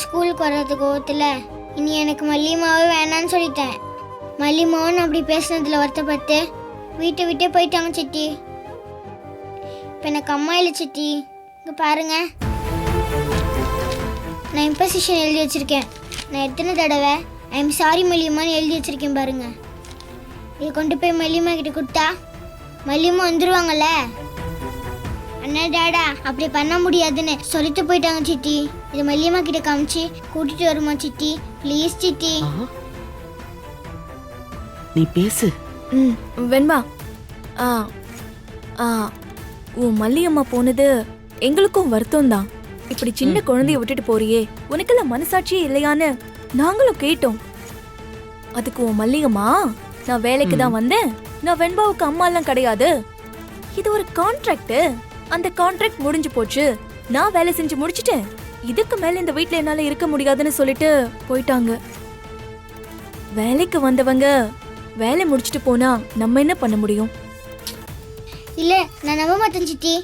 ஸ்கூலுக்கு வர்றது கோவத்தில் இனி எனக்கு மல்லியம்மாவே வேணான்னு சொல்லிட்டேன். மல்லியம்மாவும் அப்படி பேசுனதுல வருத்தப்பட்டு வீட்டை விட்டே போயிட்டாங்க சித்தி. இப்போ எனக்கு அம்மா இல்லை சித்தி. இங்கே பாருங்க, நான் இம்பசிஷன் எழுதி வச்சிருக்கேன். நான் எத்தனை தடவை ஐ எம் சாரி மல்லியம்மான்னு எழுதி வச்சிருக்கேன் பாருங்க. இதை கொண்டு போய் மல்லியம்மா கிட்ட கொடுத்தா மல்லியம்மா வந்துருவாங்கல்ல. அண்ணா டாடா அப்படி பண்ண முடியாதுன்னு சொல்லிட்டு போயிட்டாங்க சித்தி. இது மல்லியம்மா கிட்ட காமிச்சு கூட்டிட்டு வருமா சித்தி? ப்ளீஸ் சித்தி. நீ பேசு. வெண்பா, ஆ ஆ உன் மல்லியம்மா போனது எங்களுக்கும் வருத்தம் தான். இப்படி சின்ன குழந்தைய விட்டுட்டு போறியே, உனக்கெல்லாம் மனசாட்சியே இல்லையான்னு நாங்களும் கேட்டோம். அதுக்கு உன் மல்லியம்மா, நான் வேலைக்கு தான் வந்தேன், நான் வெண்பாவுக்கு அம்மா எல்லாம் கிடையாது, இது ஒரு கான்ட்ராக்ட், அந்த கான்ட்ராக்ட் முடிஞ்சு போச்சு, நான் வேலை செஞ்சு முடிச்சிட்டேன், இதுக்கு மேல இந்த வீட்ல என்னால இருக்க முடியாதுன்னு சொல்லிட்டு போயிட்டாங்க. வேலைக்கு வந்தவங்க வேலை முடிச்சிட்டு போனா நம்ம என்ன பண்ண முடியும்? இல்லை, நான் நம்ப மாட்டேன் சித்தி.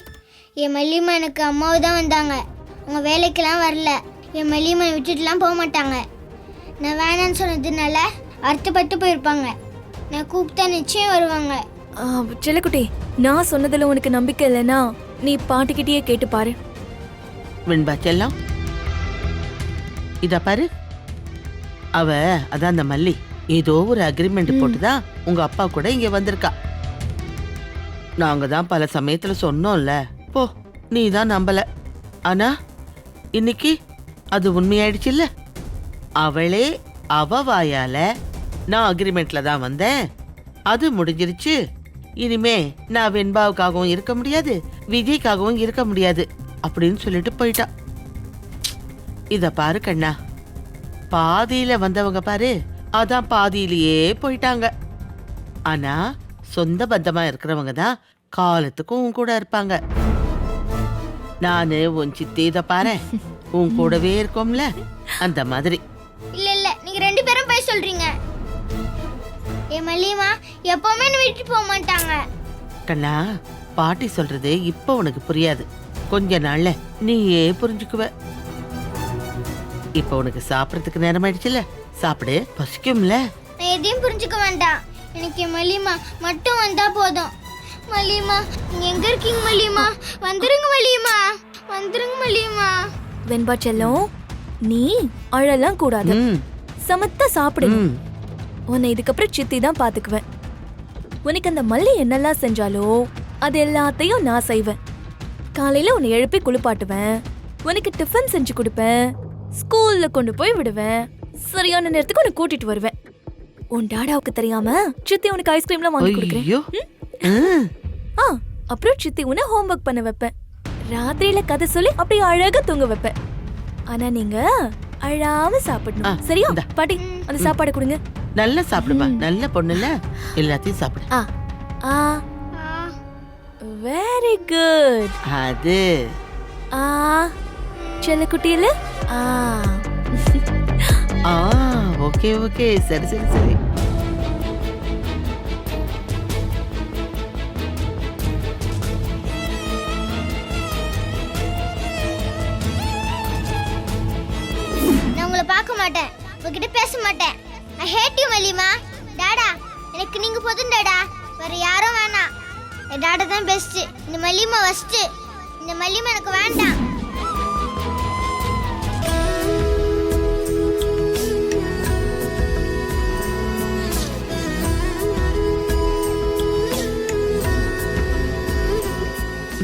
என் மல்லியம்மா எனக்கு அம்மாவு தான் வந்தாங்க. அவங்க வேலைக்கெல்லாம் வரல. என் மல்லியம்மா விட்டுட்டுலாம் போக மாட்டாங்க. நான் வேணான்னு சொன்னதுனால அர்த்தப்பட்டு போயிருப்பாங்க. நான் கூப்பிட்டா நிச்சயம் வருவாங்க. செல்லக்குட்டி, நான் சொன்னதுல உனக்கு நம்பிக்கை இல்லைன்னா நீ பாட்டிக்கிட்டே கேட்டு பாரு. வெண்பா செல்லம், இத பாரு, அவ அதான் அந்த மல்லி ஏதோ ஒரு அக்ரிமெண்ட் போட்டுதான் உங்க அப்பா கூட இங்க வந்திருக்கா. நாங்க தான் பல சமயத்துல சொன்னோம்ல, போ நீ தான் நம்பல. ஆனா இன்னைக்கு அது உண்மையாயிடுச்சுல்ல. அவளே அவ வாயால நான் அக்ரிமெண்ட்ல தான் வந்தேன், அது முடிஞ்சிருச்சு, இனிமே நான் வெண்பாவுக்காகவும் இருக்க முடியாது, விஜய்க்காகவும் இருக்க முடியாது அப்படின்னு சொல்லிட்டு போயிட்டா. இத பாரு கண்ணா, பாதியில வந்தவங்க பாரு, அதான் பாதியிலேயே போயிட்டாங்க. ஆனா சொந்த பந்தமா இருக்கிறவங்க தான் காலத்துக்கும் உன் கூட இருப்பாங்க. நானு உன் சித்தி இத பாரு, உன் கூடவே இருக்கோம்ல, அந்த மாதிரி. இல்ல இல்ல, நீங்க ரெண்டு பேரும் போய் சொல்றீங்க. என் மல்லியம்மா எப்பவுமே என்ன விட்டுட்டு போக மாட்டாங்க. கண்ணா, பாட்டி சொல்றது இப்ப உனக்கு புரியாது, கொஞ்ச நாள்ல நீயே புரிஞ்சுக்குவ. இப்ப உனக்கு சாப்பிடறதுக்கு நேரம் ஆயிடுச்சுல, சாப்பிடு, பசிக்கும்ல. நான் எதையும் புரிஞ்சுக்க வேண்டாம், எனக்கு என் மல்லியம்மா மட்டும் வந்தா போதும். மல்லியம்மா, நீங்க எங்க இருக்கீங்க மல்லியம்மா? வந்துருங்க மல்லியம்மா, வந்துருங்க மல்லியம்மா. வெண்பா செல்லம், நீ அழலாம் கூடாது, சமத்தா சாப்பிடு. உன்னை இதுக்கப்புறம் சித்தி தான் பாத்துக்குவேன். உனக்கு அந்த மல்லி என்னெல்லாம் செஞ்சாலோ அது எல்லாத்தையும் நான் செய்வேன். காலையில உன்னை எழுப்பி குளிப்பாட்டுவேன், உனக்கு டிஃபன் செஞ்சு கொடுப்பேன், ஸ்கூல்ல கொண்டு போய் விடுவேன், சரியான நேரத்துக்கு உன்னை கூட்டிட்டு வருவேன். உன் டாடாவுக்கு தெரியாம சித்தி உனக்கு ஐஸ்கிரீம்லாம் வாங்கி கொடுக்குறேன். அப்புறம் சித்தி உன்னை ஹோம்வொர்க் பண்ண வைப்பேன், ராத்திரியில கதை சொல்லி அப்படியே அழகா தூங்க வைப்பேன். ஆனா நீங்க அழாம சாப்பிடணும், சரியா? பாட்டி, அந்த சாப்பாடு கொடுங்க. நல்லா சாப்பிடுமா, நல்ல பொண்ணுல, எல்லாத்தையும் சாப்பிடு. Very good. அது செல்லக்குட்டியில ஓகே ஓகே, சரி சரி சரி. நான் உங்களை பார்க்க மாட்டேன், உங்ககிட்ட பேச மாட்டேன். I hate you Malliyamma. Tata, எனக்கு நீங்க போதும் டாடா, வேற யாரும் வேணாம். என் டாடா தான் பெஸ்ட். இந்த மல்லியம்மா ஃபர்ஸ்ட். இந்த மல்லியம்மா எனக்கு வேண்டாம்.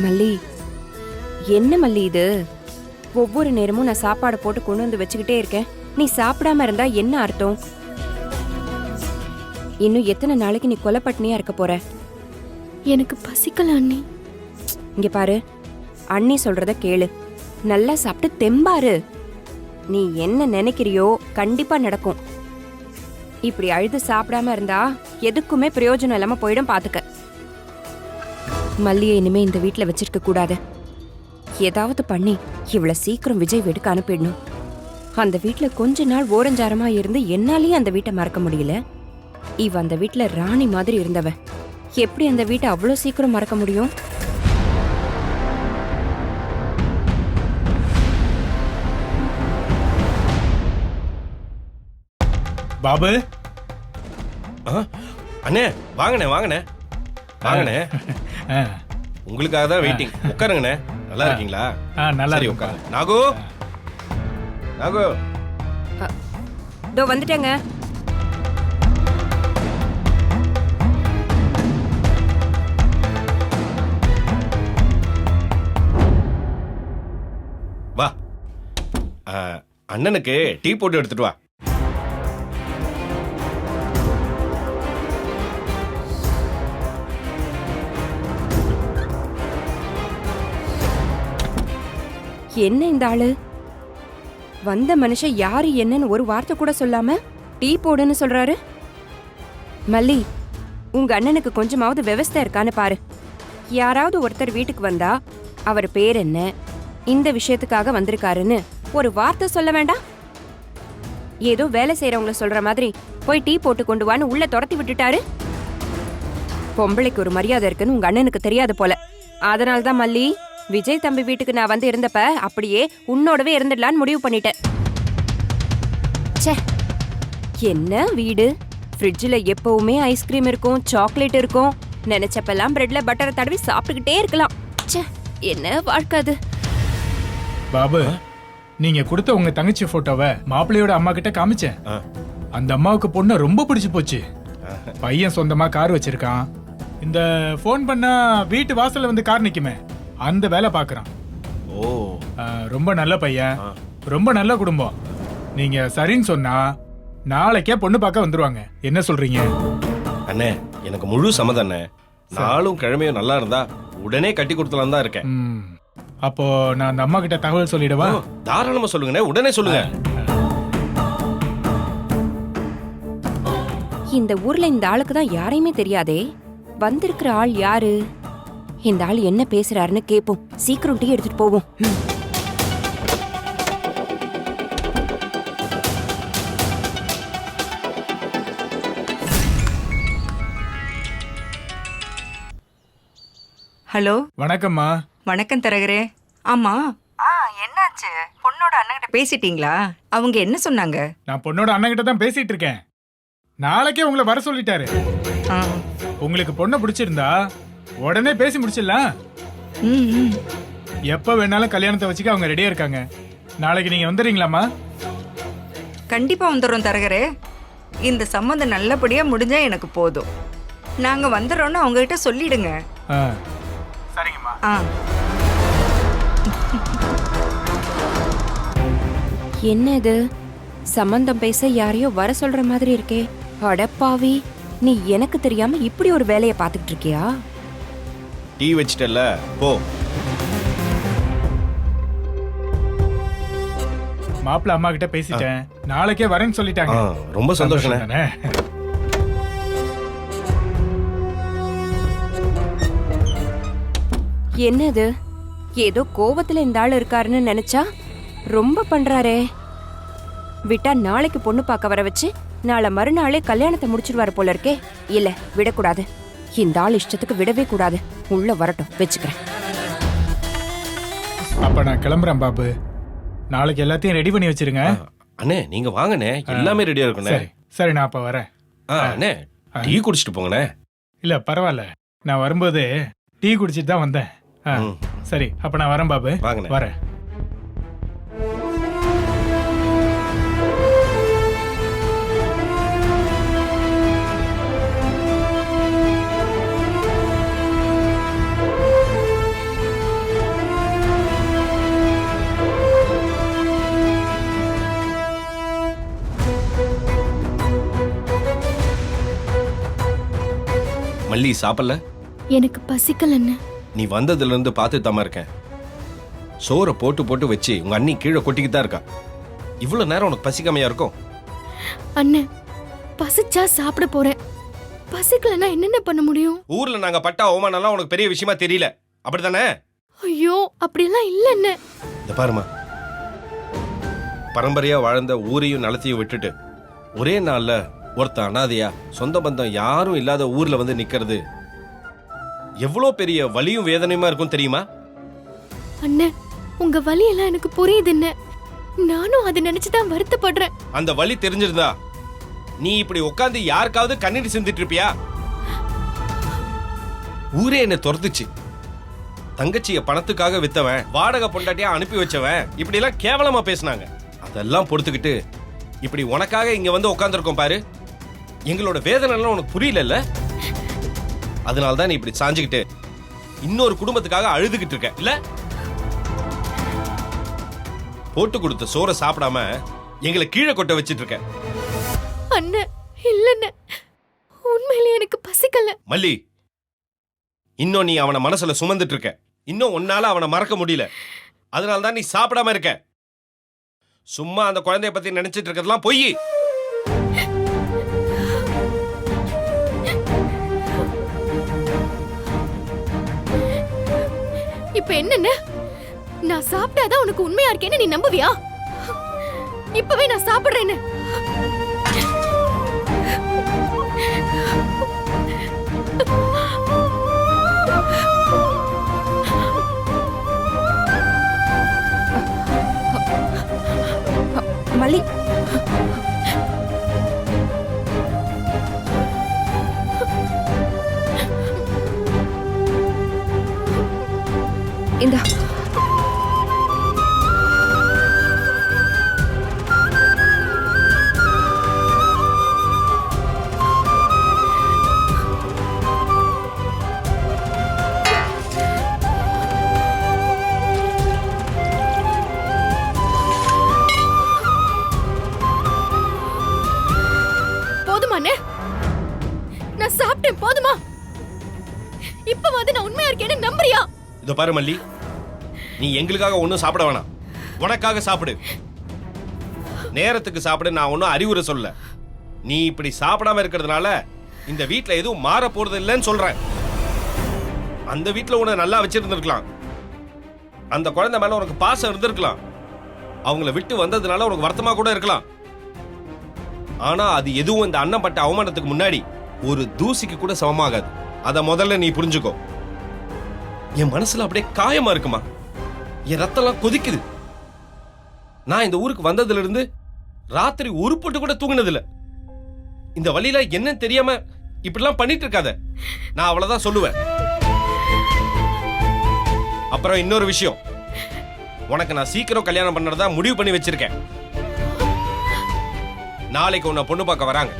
மல்லி, என்ன மல்லி இது? ஒவ்வொரு நேரமும் நான் சாப்பாடு போட்டு கொண்டு வந்து வச்சுக்கிட்டே இருக்கேன், நீ சாப்பிடாம இருந்தா என்ன அர்த்தம்? இன்னும் எத்தனை நாளைக்கு நீ கொலைப்பட்டினியா இருக்க போற? எனக்கு பசிக்கல அண்ணி. இங்க பாரு, அண்ணி சொல்றத கேளு, நல்லா சாப்பிட்டு தெம்பாரு. நீ என்ன நினைக்கிறியோ கண்டிப்பா நடக்கும். இப்படி அழுது சாப்பிடாம இருந்தா எதுக்குமே பிரயோஜனம் இல்லாம போயிடும், பாத்துக்க. மல்லியை இனிமே இந்த வீட்டுல வச்சிருக்க கூடாது. ஏதாவது பண்ணி இவ்வளவு சீக்கிரம் விஜய் வீட்டுக்கு அனுப்பிடணும். அந்த வீட்டுல கொஞ்ச நாள் ஓரஞ்சாரமா இருந்து என்னாலேயும் அந்த வீட்டை மறக்க முடியல. இவ அந்த வீட்டுல ராணி மாதிரி இருந்தவ, எப்படி அந்த வீட்டை அவ்வளவு சீக்கிரம் மறக்க முடியும்? பாபு அண்ணே வாங்கண்ணே வாங்கண்ணே வாங்கண்ணே ஆ, உங்களுக்காக தான் வெயிட்டிங். உட்காருங்கண்ணே. நல்லா இருக்கீங்களா? நல்லா சரி இருக்குப்பா. உட்காரு. நாகு நாகு இதோ வந்துட்டேங்க. வா. அண்ணனுக்கு டீ போட்டு எடுத்துட்டு வா. என்ன இந்த ஆளு? வந்த மனுஷன் யாரு என்னன்னு ஒரு வார்த்தை கூட சொல்லாம டீ போடுன்னு சொல்றாரு. மல்லி, உங்க அண்ணனுக்கு கொஞ்சமாவது விவஸ்தை இருக்கான்னு பாரு. யாராவது ஒருத்தர் வீட்டுக்கு வந்தா அவர் பேர் என்ன, இந்த விஷயத்துக்காக வந்திருக்காருன்னு ஒரு வார்த்தை சொல்ல வேண்டாம்? ஏதோ வேலை செய்யறவங்கள சொல்ற மாதிரி போய் டீ போட்டு கொண்டு வான்னு உள்ள துரத்தி விட்டுட்டாரு. பொம்பளைக்கு ஒரு மரியாதை இருக்குன்னு உங்க அண்ணனுக்கு தெரியாது போல. அதனால்தான் மல்லி, விஜய் தம்பி வீட்டுக்கு நான் வந்து இருந்தப்ப அப்படியே உன்னோடவே இருந்துடலான்னு முடிவு பண்ணிட்டேன். ச்சே, என்ன வீடு! ஃப்ரிட்ஜில் எப்பவுமே ஐஸ்கிரீம் இருக்கும், சாக்லேட் இருக்கும். நினைச்சப்பெல்லாம் பிரெட்ல பட்டரை தடவி சாப்பிட்டுக்கிட்டே இருக்கலாம். ச்சே, என்ன வாழ்க்கை அது! பாபு, நீங்க கொடுத்த உங்க தங்கச்சி போட்டோவை மாப்பிள்ளையோட அம்மா கிட்ட காமிச்சேன். அந்த அம்மாவுக்கு பொண்ணு ரொம்ப பிடிச்சு போச்சு. பையன் சொந்தமா கார் வச்சிருக்கான். இந்த போன் பண்ணா வீட்டு வாசல்ல வந்து கார் நிக்குமே, அந்த வேலை பாக்குறான். ஓ, ரொம்ப நல்ல பையன், ரொம்ப நல்ல குடும்பம். நீங்க சரின்னு சொன்னா நாளைக்கே பொண்ணு பார்க்க வந்துருவாங்க. என்ன சொல்றீங்க? அண்ணே எனக்கு முழு சம்மதண்ணே. நாளும் கிழமையும் நல்லா இருந்தா உடனே கட்டி கொடுத்தலாம் தான் இருக்கேன். அப்போ நான் அந்த அம்மா கிட்ட தகவல் சொல்லிடவா? தாராளமா சொல்லுங்கண்ணே, உடனே சொல்லுங்க. இந்த ஊர்ல இந்த ஆளுக்கு தான் யாரையுமே தெரியாதே. வந்திருக்கிற ஆள் யாரு? இந்த ஆள் என்ன பேசுறாருன்னு கேப்போம். சீக்கிரம் டீ எடுத்துட்டு போவோம். ஹலோ, வணக்கம்மா. வணக்கம் தரகரே. ஆமா, என்னாச்சு? பொண்ணோட அண்ணன்கிட்ட பேசிட்டீங்களா? அவங்க என்ன சொன்னாங்க? நான் பொண்ணோட அண்ணன் கிட்ட தான் பேசிட்டு இருக்கேன். நாளைக்கே உங்களை வர சொல்லிட்டாரு. ஆ, உங்களுக்கு பொண்ணை பிடிச்சிருந்தா உடனே பேசி முடிச்சிடலாம். ம், ம். எப்ப வேணாலும் கல்யாணத்தை வச்சுக்க அவங்க ரெடியா இருக்காங்க. நாளைக்கு நீங்க வந்துடுறீங்களாம்மா? கண்டிப்பா வந்துடுறோம் தரகரே. இந்த சம்மந்தம் நல்லபடியா முடிஞ்சா எனக்கு போதும். நாங்க வந்துடுறோம்னு அவங்க கிட்ட சொல்லிடுங்க. சரிங்கம்மா. ஆ, என்ன இது? சம்பந்தம் பேச யாரையோ வர சொல்ற மாதிரி இருக்கே. அடப்பாவி, நீ எனக்கு தெரியாம இப்படி ஒரு வேலையை பார்த்துக்கிட்டு இருக்கியா? டீ வச்சிட்டல, போ. மாப்பிள்ள அம்மா கிட்ட பேசிட்டேன். நாளைக்கே வரேன்னு சொல்லிட்டாங்க. ரொம்ப சந்தோஷம். தானே? என்னது? ஏதோ கோவத்துல இந்த ஆள் இருக்காருன்னு நினைச்சா ரொம்ப பண்றாரே. விட்டா நாளைக்கு பொண்ணு பார்க்க வர வச்சு நாளை மறுநாளே கல்யாணத்தை முடிச்சிருவாரு போல இருக்கே. இல்ல, விடக்கூடாது. இந்த ஆள் இஷ்டத்துக்கு விடவே கூடாது. உள்ள வரட்டும், வச்சுக்கிறேன். அப்ப நான் கிளம்புறேன் பாபு. நாளைக்கு எல்லாத்தையும் ரெடி பண்ணி வச்சிருங்க. அண்ணே நீங்க வாங்கண்ணே, எல்லாமே ரெடியா இருக்குண்ணே. சரி சரி, நான் அப்ப வரேன். அண்ணே டீ குடிச்சிட்டு போங்கண்ணே. இல்ல பரவாயில்ல, நான் வரும்போது டீ குடிச்சிட்டு தான் வந்தேன். சரி, அப்ப நான் வரேன் பாபு. வாங்கண்ணே. வரேன். மல்லி சாப்பிடல? எனக்கு பசிக்கலன்னு. நீ வந்ததுல இருந்து பார்த்து தாமா இருக்கேன். சோறை போட்டு போட்டு வச்சு உங்க அண்ணி கீழே கொட்டிக்கிட்டு தான் இருக்கா. இவ்வளவு நேரம் உனக்கு பசிக்காமையா இருக்கும்? அண்ணன், பசிச்சா சாப்பிட போறேன். பசிக்கலன்னா என்னென்ன பண்ண முடியும்? ஊர்ல நாங்க பட்ட அவமானம்லாம் உனக்கு பெரிய விஷயமா தெரியல, அப்படித்தானே? ஐயோ, அப்படியெல்லாம் இல்ல அண்ணன். இந்த பாருமா, பரம்பரையா வாழ்ந்த ஊரையும் நிலத்தையும் விட்டுட்டு ஒரே நாள்ல ஒருத்த அனாதையா சொந்த பந்தம் யாரும் இல்லாத ஊர்ல வந்து நிக்கிறது எவ்வளவு பெரிய வலியும் வேதனையுமா இருக்கும் தெரியுமா? அண்ணன், உங்க வலி எல்லாம் எனக்கு புரியுது. என்ன, நானும் அதை நினைச்சுதான் வருத்தப்படுறேன். அந்த வலி தெரிஞ்சிருந்தா நீ இப்படி உட்காந்து யாருக்காவது கண்ணீர் சிந்திட்டு இருப்பியா? ஊரே என்ன துரத்துச்சு. தங்கச்சிய பணத்துக்காக வித்தவன், வாடகை பொண்டாட்டியா அனுப்பி வச்சவன், இப்படி எல்லாம் கேவலமா பேசினாங்க. அதெல்லாம் பொறுத்துக்கிட்டு இப்படி உனக்காக இங்க வந்து உட்காந்துருக்கோம் பாரு. எங்களோட வேதனை எல்லாம் உனக்கு புரியல. அதனாலதான் நீ இப்படி சாஞ்சுக்கிட்டு இன்னொரு குடும்பத்துக்காக அழுதுகிட்டு இருக்க இல்ல? போட்டு கொடுத்த சோற சாப்பிடாம எங்களை கீழே கொட்ட வச்சிட்டு இருக்க. அண்ணன் இல்லன்னு உண்மையிலே எனக்கு பசிக்கல. மல்லி, இன்னும் நீ அவனை மனசுல சுமந்துட்டு இருக்க. இன்னும் உன்னால அவனை மறக்க முடியல. அதனாலதான் நீ சாப்பிடாம இருக்க. சும்மா அந்த குழந்தைய பத்தி நினைச்சிட்டு இருக்கிறதுலாம் பொய். இப்ப என்னன்னு நான் சாப்பிட்டாதான் உனக்கு உண்மையா இருக்கேன்னு நீ நம்புவியா? இப்பவே நான் சாப்பிடுறேன்னு. மல்லி, இந்தா. போதுமானே? நான் சாப்பிட்டேன் போதுமா? இப்ப வந்து நான் உண்மையா இருக்கேன்னு நம்புறியா? இதோ பாரு மல்லி, நீ எங்களுக்காக ஒன்னும் சாப்பிட வேணாம். உனக்காக சாப்பிடு. நேரத்துக்கு சாப்பிடு. நான் ஒன்னும் அறிவுரை சொல்ல. நீ இப்படி சாப்பிடாம இருக்கிறதுனால இந்த வீட்ல எதுவும் மாற போறது இல்லைன்னு சொல்றேன். அந்த வீட்ல உன்னை நல்லா வச்சிருந்திருக்கலாம். அந்த குழந்தை மேல உனக்கு பாசம் இருந்திருக்கலாம். அவங்கள விட்டு வந்ததுனால உனக்கு வருத்தமா கூட இருக்கலாம். ஆனா அது எதுவும் இந்த அண்ணன் பட்ட அவமானத்துக்கு முன்னாடி ஒரு தூசிக்கு கூட சமமாகாது. அத முதல்ல நீ புரிஞ்சுக்கோ. என் மனசுல அப்படியே காயமா இருக்குமா. என் ரத்தம்லாம் கொதிக்குது. நான் இந்த ஊருக்கு வந்ததுல இருந்து ராத்திரி ஒரு போட்டு கூட தூங்கினது இல்ல. இந்த வழியில என்னன்னு தெரியாம இப்படிலாம் பண்ணிட்டு இருக்காத. நான் அவ்வளவுதான் சொல்லுவேன். அப்புறம் இன்னொரு விஷயம், உனக்கு நான் சீக்கிரம் கல்யாணம் பண்ணறதா முடிவு பண்ணி வச்சிருக்கேன். நாளைக்கு உன்னை பொண்ணு பார்க்க வராங்க.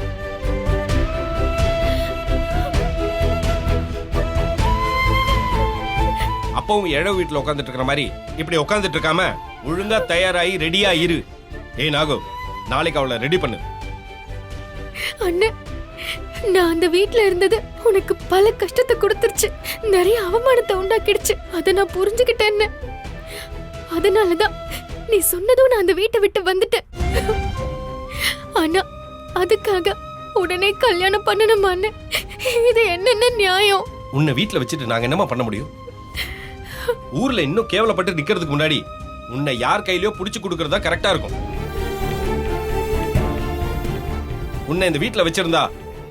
அப்பவும் இழவு வீட்டுல உட்காந்துட்டு இருக்கிற மாதிரி இப்படி உட்காந்துட்டு இருக்காம ஒழுங்கா தயாராகி ரெடியா இரு. ஏய் நாகு, நாளைக்கு அவளை ரெடி பண்ணு. அண்ணே, நான் அந்த வீட்ல இருந்தது உனக்கு பல கஷ்டத்தை கொடுத்துருச்சு, நிறைய அவமானத்தை உண்டாக்கிடுச்சு. அதை நான் புரிஞ்சுக்கிட்டேன். அதனாலதான் நீ சொன்னதும் நான் அந்த வீட்டை விட்டு வந்துட்டேன். ஆனா அதுக்காக உடனே கல்யாணம் பண்ணணுமான்னு? இது என்னென்ன நியாயம்? உன்னை வீட்டுல வச்சுட்டு நாங்க என்னமா பண்ண முடியும்? ஊர்ல இன்னும் கேவலப்பட்டு நிக்கிறதுக்கு முன்னாடி உன்னை யார் கையிலயோ புடிச்சு கொடுக்கறதா கரெக்டா இருக்கும். உன்னை இந்த வீட்டுல வச்சிருந்தா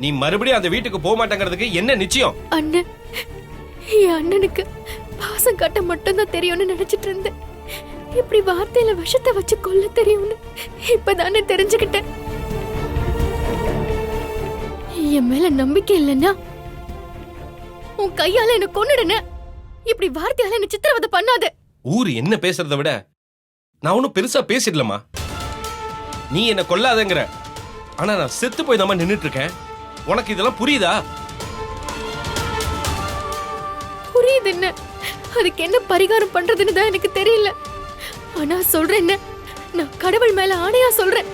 நீ மறுபடியும் அந்த வீட்டுக்கு போக மாட்டேங்கிறதுக்கு என்ன நிச்சயம்? அண்ணன், என் அண்ணனுக்கு பாசம் காட்ட மட்டும்தான் தெரியும்னு நினைச்சிட்டு இருந்தேன். இப்படி வார்த்தையில விஷத்தை வச்சு கொல்ல தெரியும்னு இப்பதானே தெரிஞ்சுக்கிட்டேன். என் மேல நம்பிக்கை இல்லைன்னா உன் கையால என்ன கொன்னுடுன. இப்படி வார்த்தையால என்ன சித்திரவதை பண்ணாத. ஊர் என்ன பேசுறத விட நான் ஒன்னும் பெருசா பேசிடலமா. நீ என்ன கொல்லாதங்கிற, ஆனா நான் செத்து போய் தான் நின்னுட்டு இருக்கேன். உனக்கு இதெல்லாம் புரியுதா? புரியுது. என்ன அதுக்கு என்ன பரிகாரம் பண்றதுன்னு தான் எனக்கு தெரியல. ஆனா சொல்றேன், நான் கடவுள் மேல ஆணையா சொல்றேன்,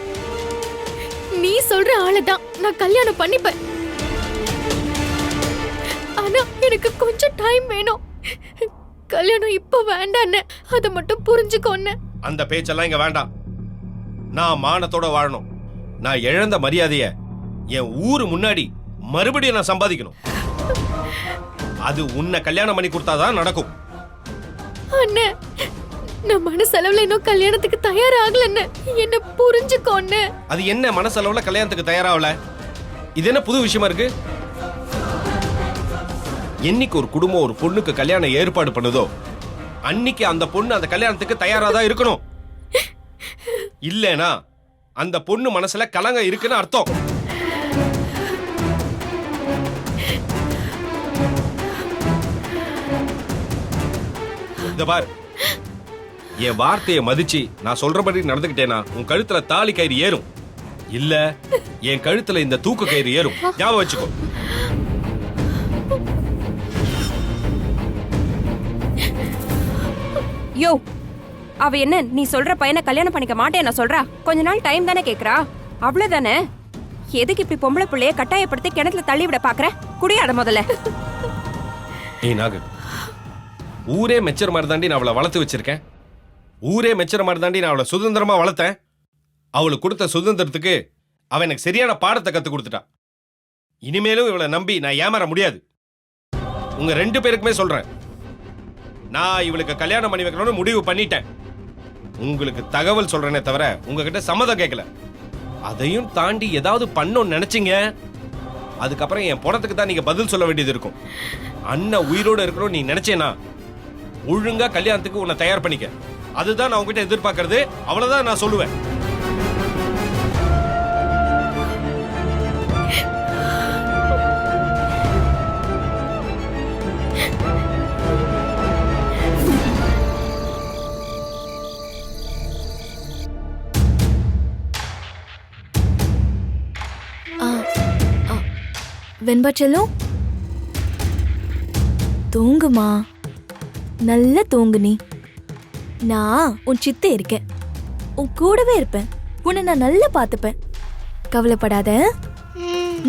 நீ சொல்ற ஆளதான் நான் கல்யாணம் பண்ணிப்பேன். ஆனா எனக்கு கொஞ்சம் டைம் வேணும். கல்யாணம் இப்ப வேண்டான்னு அதை மட்டும் புரிஞ்சுக்கோன்னு. அந்த பேச்செல்லாம் இங்க வேண்டாம். நான் மானத்தோட வாழணும். நான் இழந்த மரியாதைய என் ஊரு முன்னாடி மறுபடியும் நான் சம்பாதிக்கணும். அது உன்னை கல்யாணம் பண்ணி கொடுத்தாதான் நடக்கும். அண்ணே, நான் மனசளவுல இன்னும் கல்யாணத்துக்கு தயாராகலன்னு என்ன புரிஞ்சுக்கோன்னு. அது என்ன மனசளவுல கல்யாணத்துக்கு தயாராகல? இது என்ன புது விஷயமா இருக்கு? என்னைக்கு ஒரு குடும்பம் ஒரு பொண்ணுக்கு கல்யாணம் ஏற்பாடு பண்ணுதோ அன்னைக்கு அந்த பொண்ணு அந்த கல்யாணத்துக்கு தயாராதான் இருக்கணும். இல்லனா அந்த பொண்ணு மனசுல கலங்க இருக்குன்னு அர்த்தம். இந்த பார், என் வார்த்தையை மதிச்சு நான் சொல்றபடி நடந்துக்கிட்டேனா உன் கழுத்துல தாலி கயிறு ஏறும், இல்ல என் கழுத்துல இந்த தூக்கு கயிறு ஏறும். ஞாபகம் வச்சுக்கோ. யோ, அவ என்ன நீ சொல்ற பையனை கல்யாணம் பண்ணிக்க மாட்டேன் நான் சொல்றா? கொஞ்ச நாள் டைம் தானே கேக்குறா, அவ்வளவுதானே. எதுக்கு இப்படி பொம்பளை பிள்ளைய கட்டாயப்படுத்தி கிணத்துல தள்ளி விட பாக்குற? குடியாத முதல்ல. ஏய் நாகு, ஊரே மெச்சர் மாதிரி தாண்டி நான் அவளை வளர்த்து வச்சிருக்கேன். ஊரே மெச்சர் மாதிரி தாண்டி நான் அவளை சுதந்திரமா வளர்த்தேன். அவளுக்கு கொடுத்த சுதந்திரத்துக்கு அவன் எனக்கு சரியான பாடத்தை கத்து கொடுத்துட்டா. இனிமேலும் இவளை நம்பி நான் ஏமாற முடியாது. உங்க 2 பேருக்குமே சொல்றேன், நான் இவளுக்கு கல்யாணம் பண்ணி வைக்கணும்னு முடிவு பண்ணிட்டேன். உங்களுக்கு தகவல் சொல்றேனே தவிர உங்ககிட்ட சம்மதம் கேட்கல. அதையும் தாண்டி ஏதாவது பண்ணணும்னு நினைச்சீங்க, அதுக்கப்புறம் என் பணத்துக்கு தான் நீங்க பதில் சொல்ல வேண்டியது இருக்கும். அண்ணன் உயிரோட இருக்கணும் நீ நினைச்சேனா ஒழுங்கா கல்யாணத்துக்கு உன்னை தயார் பண்ணிக்க. அதுதான் நான் உங்ககிட்ட எதிர்பார்க்கறது. அவ்வளவுதான் நான் சொல்லுவேன். வெண்பா செல்லும், தூங்குமா, நல்லா தூங்கு. நீ நான் உன் சித்தை இருக்கேன், உன் கூடவே இருப்பேன். உன்னை நான் நல்லா பாத்துப்பேன், கவலைப்படாத.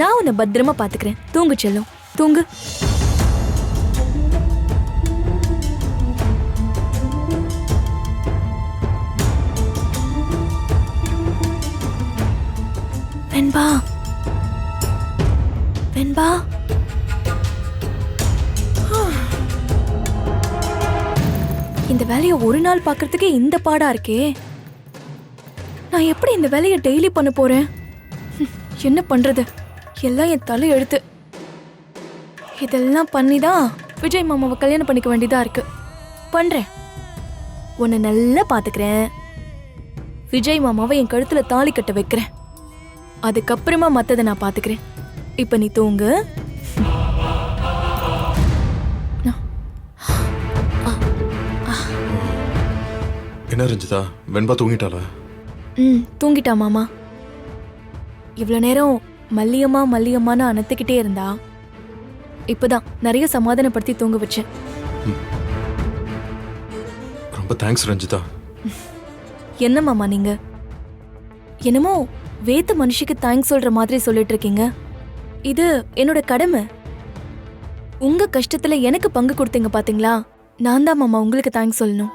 நான் உன்னை பத்திரமா பாத்துக்கிறேன். தூங்கு செல்லும், தூங்கு. வெண்பா, வெண்பா, இந்த வேலையை ஒரு நாள் பார்க்கறதுக்கே இந்த பாடா இருக்கே. நான் எப்படி இந்த வேலையை டெய்லி பண்ண போறேன்? என்ன பண்றது? எல்லாம் என் தலை எழுத்து. இதெல்லாம் பண்ணிதான் விஜய் மாமாவை கல்யாணம் பண்ணிக்க வேண்டியதா இருக்கு. பண்றேன். உன்னை நல்லா பாத்துக்கிறேன். விஜய் மாமாவை என் கழுத்துல தாலி கட்ட வைக்கிறேன். அதுக்கப்புறமா மத்ததை நான் பாத்துக்கிறேன். இப்ப நீ தூங்கு. என்ன ரஞ்சிதா, வெண்பா தூங்கிட்டாளா? தூங்கிட்டா மாமா. இவ்வளவு நேரம் மல்லியம்மா மல்லியம்மான்னு அனத்துக்கிட்டே இருந்தா. இப்பதான் நிறைய சமாதானப்படுத்தி தூங்க வச்சேன். ரொம்ப தேங்க்ஸ் ரஞ்சிதா. என்ன மாமா நீங்க என்னமோ வேத்த மனுஷிக்கு தேங்க்ஸ் சொல்ற மாதிரி சொல்லிட்டு இருக்கீங்க. இது என்னோட கடமை. உங்க கஷ்டத்துல எனக்கு பங்கு கொடுத்தீங்க பாத்தீங்களா? நான் தான் மாமா உங்களுக்கு தேங்க்ஸ் சொல்லணும்.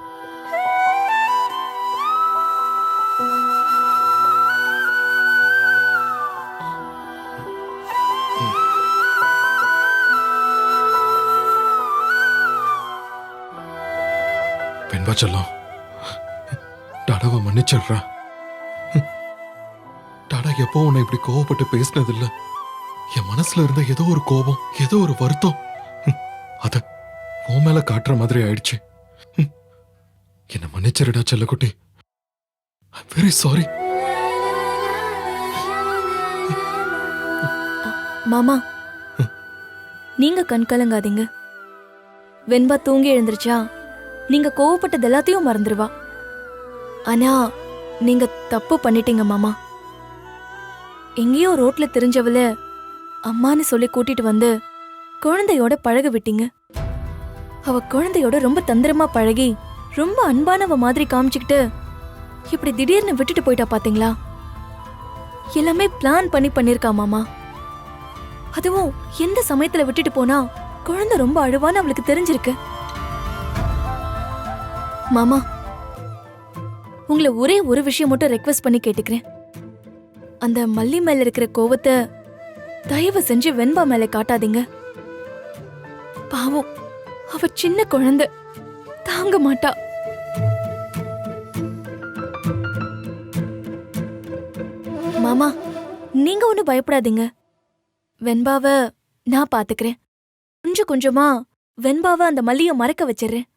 வெண்பா செல்லம், டாடாவை மன்னிச்சிடுறா. டாடா எப்போ உன்னை இப்படி கோவப்பட்டு பேசினதில்ல. என் மனசுல இருந்த ஏதோ ஒரு கோபம், ஏதோ ஒரு வருத்தம், அத உன் மேல காட்டுற மாதிரி ஆயிடுச்சு. என்ன மன்னிச்சிருடா செல்லக்குட்டி. I'm very sorry. மாமா, நீங்க கண் கலங்காதீங்க. வெண்பா தூங்கி எழுந்திருச்சா நீங்க கோவப்பட்டது எல்லாத்தையும் மறந்துடுவா. ஆனா நீங்க தப்பு பண்ணிட்டீங்க மாமா. எங்கேயோ ரோட்ல தெரிஞ்சவள அம்மான்னு சொல்லி கூட்டிட்டு வந்து குழந்தையோட பழக விட்டீங்க. அவ குழந்தையோட ரொம்ப தந்திரமா பழகி ரொம்ப அன்பானவ மாதிரி காமிச்சுக்கிட்டு இப்படி திடீர்னு விட்டுட்டு போயிட்டா பாத்தீங்களா? எல்லாமே பிளான் பண்ணி பண்ணிருக்கா மாமா. அதுவும் எந்த சமயத்துல விட்டுட்டு போனா குழந்தை ரொம்ப அழுவான்னு அவளுக்கு தெரிஞ்சிருக்கு. மாமா, உங்களை ஒரே ஒரு விஷயம் மட்டும் ரெக்வெஸ்ட் பண்ணி கேட்டுக்கிறேன். அந்த மல்லி மேல இருக்கிற கோவத்தை தயவு செஞ்சு வெண்பா மேல காட்டாதீங்க. பாவம், அவ சின்ன குழந்தை, தாங்க மாட்டா. மாமா, நீங்க ஒன்னும் பயப்படாதீங்க. வெண்பாவை நான் பாத்துக்கிறேன். கொஞ்சம் கொஞ்சமா வெண்பாவை அந்த மல்லிய மறக்க வச்சிடுறேன்.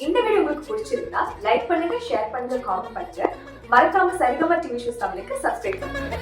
இந்த வீடியோ உங்களுக்கு பிடிச்சிருந்தா லைக் பண்ணுங்க, ஷேர் பண்ணுங்க, காமெண்ட் பண்ணுங்க. மறக்காம சரிகமா டிவி ஷோஸ் தமிழுக்கு சப்ஸ்கிரைப் பண்ணுங்க.